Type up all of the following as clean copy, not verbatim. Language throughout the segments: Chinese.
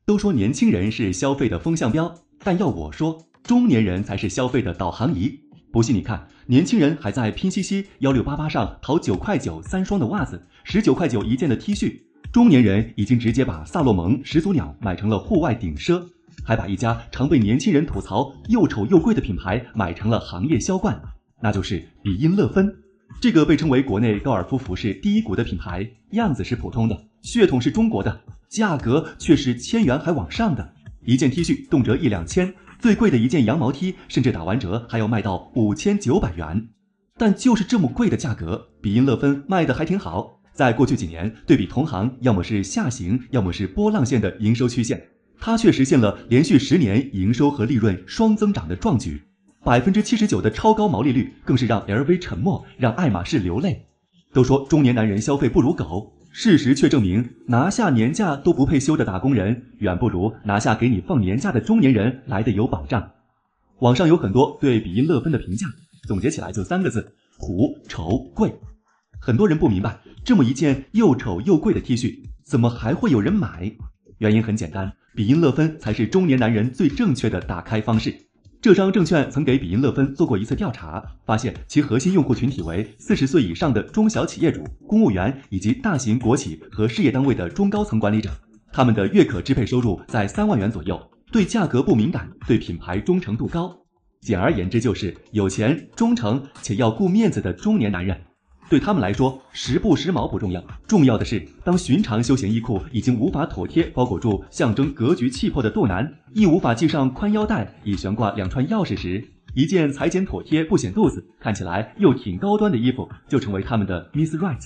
都说年轻人是消费的风向标，但要我说，中年人才是消费的导航仪。不信你看，年轻人还在拼夕夕1688上淘9块93双的袜子，19块9一件的 T 恤，中年人已经直接把萨洛蒙、始祖鸟买成了户外顶奢，还把一家常被年轻人吐槽又丑又贵的品牌买成了行业销冠，那就是比因乐芬。这个被称为国内高尔夫服饰第一股的品牌，样子是普通的，血统是中国的，价格却是1000元还往上的，一件 T 恤动辄1、2千，最贵的一件羊毛 T 甚至打完折还要卖到5900元。但就是这么贵的价格，比因乐芬卖得还挺好。在过去几年，对比同行要么是下行，要么是波浪线的营收曲线，它却实现了连续10年营收和利润双增长的壮举。79%的超高毛利率更是让 LV 沉默，让爱马仕流泪。都说中年男人消费不如狗，事实却证明，拿下年假都不配休的打工人，远不如拿下给你放年假的中年人来的有保障。网上有很多对比因乐芬的评价，总结起来就3个字：土、丑、贵。很多人不明白，这么一件又丑又贵的 T 恤，怎么还会有人买？原因很简单，比因乐芬才是中年男人最正确的打开方式。浙商证券曾给比因乐芬做过一次调查，发现其核心用户群体为40岁以上的中小企业主、公务员以及大型国企和事业单位的中高层管理者，他们的月可支配收入在3万元左右，对价格不敏感，对品牌忠诚度高。简而言之，就是有钱、忠诚且要顾面子的中年男人。对他们来说，时不时髦不重要，重要的是，当寻常休闲衣裤已经无法妥帖包裹住象征格局气魄的肚腩，亦无法系上宽腰带以悬挂2串钥匙时，一件裁剪妥帖不显肚子，看起来又挺高端的衣服，就成为他们的 Miss Right。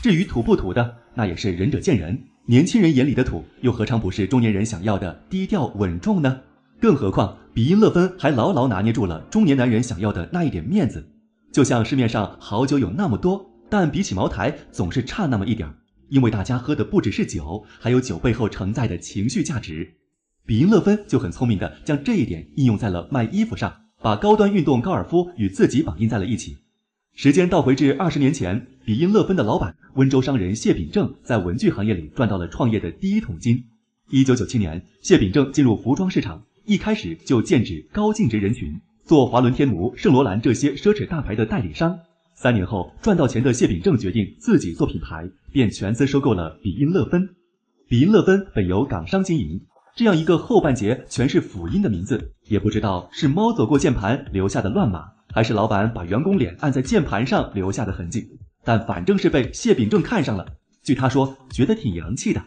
至于土不土的，那也是仁者见仁，年轻人眼里的土，又何尝不是中年人想要的低调稳重呢？更何况，比因乐芬还牢牢拿捏住了中年男人想要的那一点面子。就像市面上好酒有那么多，但比起茅台总是差那么一点，因为大家喝的不只是酒，还有酒背后承载的情绪价值。比因乐芬就很聪明地将这一点应用在了卖衣服上，把高端运动高尔夫与自己绑定在了一起。时间倒回至20年前，比因乐芬的老板温州商人谢秉正在文具行业里赚到了创业的第一桶金。1997年，谢秉正进入服装市场，一开始就剑指高净值人群，做华伦天奴、圣罗兰这些奢侈大牌的代理商。3年后，赚到钱的谢秉正决定自己做品牌，便全资收购了比因乐芬。比因乐芬本由港商经营，这样一个后半截全是辅音的名字，也不知道是猫走过键盘留下的乱码，还是老板把员工脸按在键盘上留下的痕迹，但反正是被谢秉正看上了。据他说，觉得挺洋气的。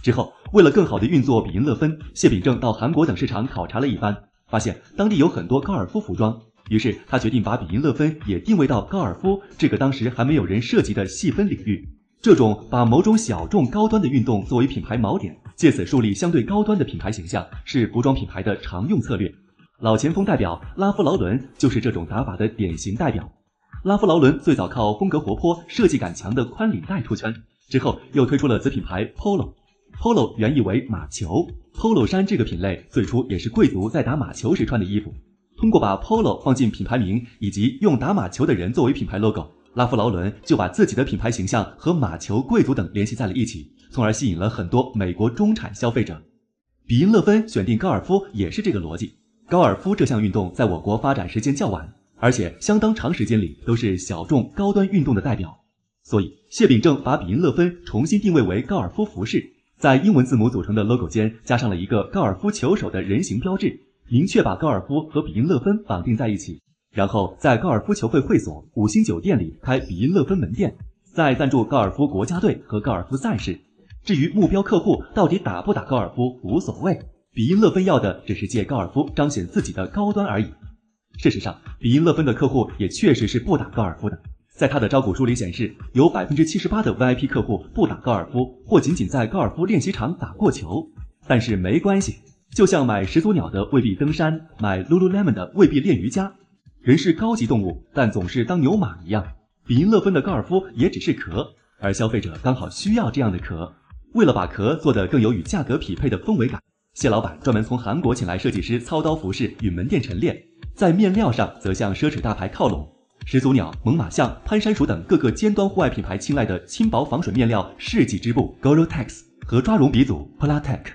之后，为了更好地运作比因乐芬，谢秉正到韩国等市场考察了一番，发现当地有很多高尔夫服装，于是他决定把比因乐芬也定位到高尔夫这个当时还没有人涉及的细分领域。这种把某种小众高端的运动作为品牌锚点，借此树立相对高端的品牌形象，是服装品牌的常用策略。老前锋代表拉夫劳伦就是这种打法的典型代表。拉夫劳伦最早靠风格活泼、设计感强的宽领带出圈，之后又推出了子品牌 Polo。Polo 原意为马球 ，Polo 衫这个品类最初也是贵族在打马球时穿的衣服。通过把 Polo 放进品牌名以及用打马球的人作为品牌 logo， 拉夫劳伦就把自己的品牌形象和马球、贵族等联系在了一起，从而吸引了很多美国中产消费者。比因乐芬选定高尔夫也是这个逻辑。高尔夫这项运动在我国发展时间较晚，而且相当长时间里都是小众高端运动的代表，所以谢秉正把比因乐芬重新定位为高尔夫服饰，在英文字母组成的 logo 间加上了一个高尔夫球手的人形标志，明确把高尔夫和比因乐芬绑定在一起。然后在高尔夫球会会所、5星酒店里开比因乐芬门店，再赞助高尔夫国家队和高尔夫赛事。至于目标客户到底打不打高尔夫无所谓，比因乐芬要的只是借高尔夫彰显自己的高端而已。事实上，比因乐芬的客户也确实是不打高尔夫的。在他的招股书里显示，有 78% 的 VIP 客户不打高尔夫，或仅仅在高尔夫练习场打过球。但是没关系，就像买始祖鸟的未必登山，买 Lululemon 的未必练瑜伽。人是高级动物，但总是当牛马一样。比因乐芬的高尔夫也只是壳，而消费者刚好需要这样的壳。为了把壳做得更有与价格匹配的氛围感，谢老板专门从韩国请来设计师操刀服饰与门店陈列，在面料上则向奢侈大牌靠拢。始祖鸟、猛犸象、攀山鼠等各个尖端户外品牌青睐的轻薄防水面料世纪织布 Gore-Tex 和抓绒鼻祖 Polatek，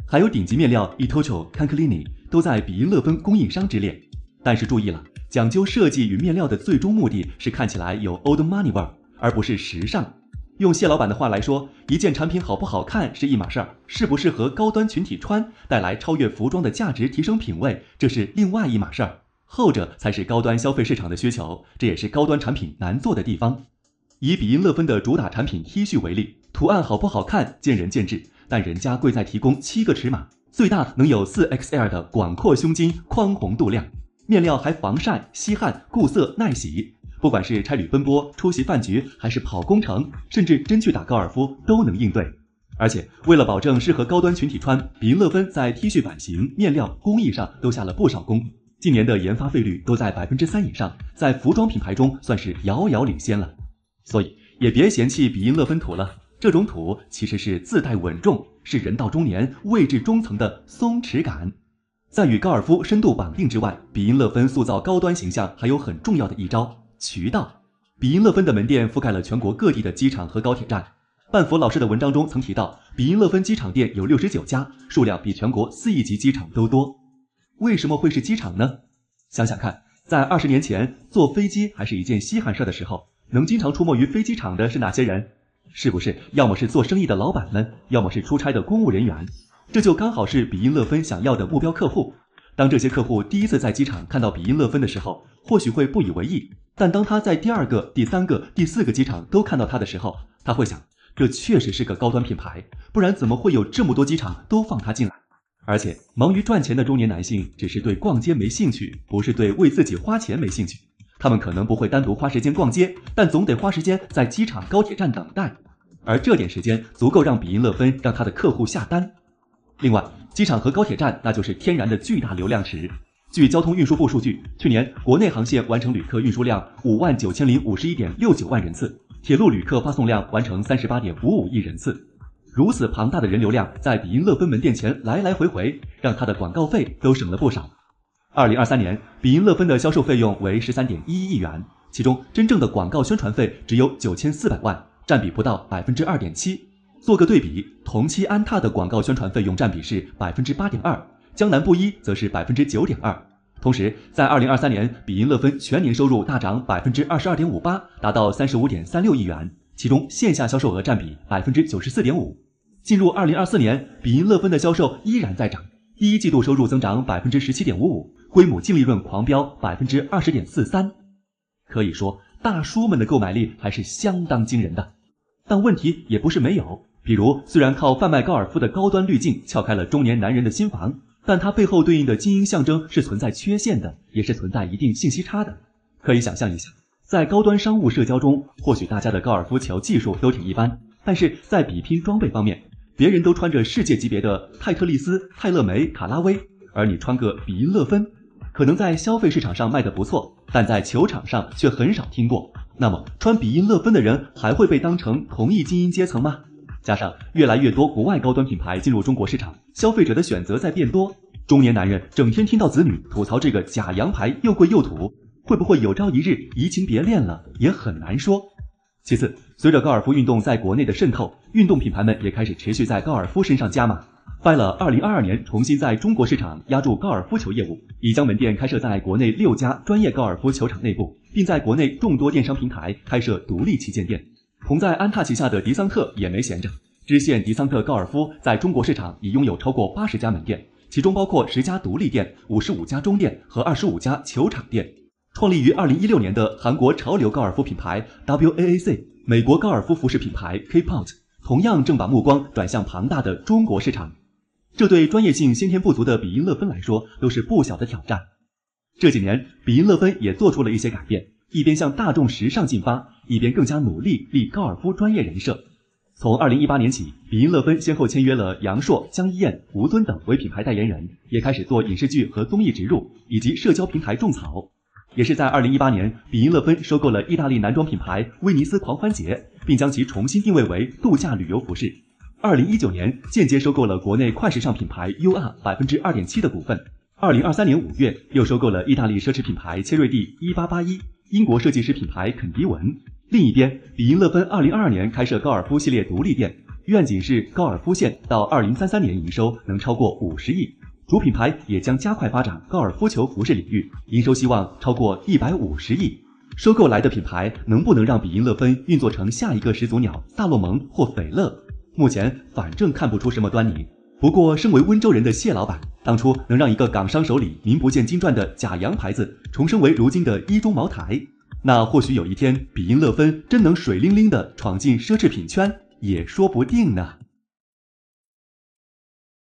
还有顶级面料 Itocho、Canclini 都在比因勒芬供应商之列。但是注意了，讲究设计与面料的最终目的是看起来有 old money 味儿，而不是时尚。用谢老板的话来说，一件产品好不好看是一码事儿，适不适合高端群体穿，带来超越服装的价值，提升品味，这是另外一码事儿。后者才是高端消费市场的需求，这也是高端产品难做的地方。以比因勒芬的主打产品 T 恤为例，图案好不好看见仁见智，但人家贵在提供7个尺码，最大能有 4XL 的广阔胸襟，宽宏度量，面料还防晒、吸汗、固色、耐洗。不管是差旅奔波、出席饭局，还是跑工程，甚至真去打高尔夫都能应对。而且为了保证适合高端群体穿，比因勒芬在 T 恤版型、面料、工艺上都下了不少功，近年的研发费率都在 3% 以上，在服装品牌中算是遥遥领先了。所以也别嫌弃比因勒芬土了，这种土其实是自带稳重，是人到中年位置中层的松弛感。在与高尔夫深度绑定之外，比因勒芬塑造高端形象还有很重要的一招，渠道。比因勒芬的门店覆盖了全国各地的机场和高铁站。半佛老师的文章中曾提到，比因勒芬机场店有69家，数量比全国4亿级机场都多。为什么会是机场呢？想想看，在20年前，坐飞机还是一件稀罕事的时候，能经常出没于飞机场的是哪些人？是不是要么是做生意的老板们，要么是出差的公务人员？这就刚好是比因勒芬想要的目标客户。当这些客户第一次在机场看到比因勒芬的时候，或许会不以为意，但当他在第2个、第3个、第4个机场都看到他的时候，他会想，这确实是个高端品牌，不然怎么会有这么多机场都放他进来？而且忙于赚钱的中年男性只是对逛街没兴趣，不是对为自己花钱没兴趣。他们可能不会单独花时间逛街，但总得花时间在机场、高铁站等待，而这点时间足够让比因勒芬让他的客户下单。另外，机场和高铁站那就是天然的巨大流量池。据交通运输部数据，去年国内航线完成旅客运输量59051.69万人次，铁路旅客发送量完成38.55亿人次。如此庞大的人流量在比因勒芬门店前来来回回，让他的广告费都省了不少。2023年，比因勒芬的销售费用为13.11亿元，其中真正的广告宣传费只有9400万，占比不到 2.7%。做个对比，同期安踏的广告宣传费用占比是 8.2%， 江南布衣则是 9.2%。同时，在2023年，比因勒芬全年收入大涨 22.58%， 达到 35.36亿元，其中线下销售额占比 94.5%。进入2024年，比因勒芬的销售依然在涨，第一季度收入增长 17.55%， 规模净利润狂飙 20.43%。可以说，大叔们的购买力还是相当惊人的。但问题也不是没有，比如虽然靠贩卖高尔夫的高端滤镜撬开了中年男人的心房，但它背后对应的精英象征是存在缺陷的，也是存在一定信息差的。可以想象一下，在高端商务社交中，或许大家的高尔夫球技术都挺一般，但是在比拼装备方面，别人都穿着世界级别的泰特利斯、泰勒梅、卡拉威，而你穿个比因勒芬，可能在消费市场上卖得不错，但在球场上却很少听过。那么穿比因勒芬的人还会被当成同一精英阶层吗？加上越来越多国外高端品牌进入中国市场，消费者的选择在变多，中年男人整天听到子女吐槽这个假洋牌又贵又土，会不会有朝一日移情别恋了也很难说。其次，随着高尔夫运动在国内的渗透，运动品牌们也开始持续在高尔夫身上加码。拜了2022年重新在中国市场压住高尔夫球业务，已将门店开设在国内6家专业高尔夫球场内部，并在国内众多电商平台开设独立旗舰店。同在安踏旗下的迪桑特也没闲着，支线迪桑特高尔夫在中国市场已拥有超过80家门店，其中包括10家独立店、55家中店和25家球场店。创立于2016年的韩国潮流高尔夫品牌 WAAC， 美国高尔夫服饰品牌 K-Pot 同样正把目光转向庞大的中国市场。这对专业性先天不足的比因勒芬来说都是不小的挑战。这几年，比因勒芬也做出了一些改变，一边向大众时尚进发，一边更加努力立高尔夫专业人设。从2018年起，比因勒芬先后签约了杨烁、江一燕、吴尊等为品牌代言人，也开始做影视剧和综艺植入，以及社交平台种草。也是在2018年，比因勒芬收购了意大利男装品牌威尼斯狂欢节，并将其重新定位为度假旅游服饰。2019年间接收购了国内快时尚品牌 UR 2.7% 的股份。2023年5月又收购了意大利奢侈品牌切瑞蒂1881、英国设计师品牌肯迪文。另一边，比因勒芬2022年开设高尔夫系列独立店，愿景是高尔夫线到2033年营收能超过50亿。主品牌也将加快发展高尔夫球服饰领域，营收希望超过150亿。收购来的品牌能不能让比音乐芬运作成下一个始祖鸟萨洛蒙或斐乐？目前反正看不出什么端倪。不过身为温州人的谢老板，当初能让一个港商手里名不见经传的假洋牌子重生为如今的一中茅台，那或许有一天比音乐芬真能水灵灵地闯进奢侈品圈也说不定呢。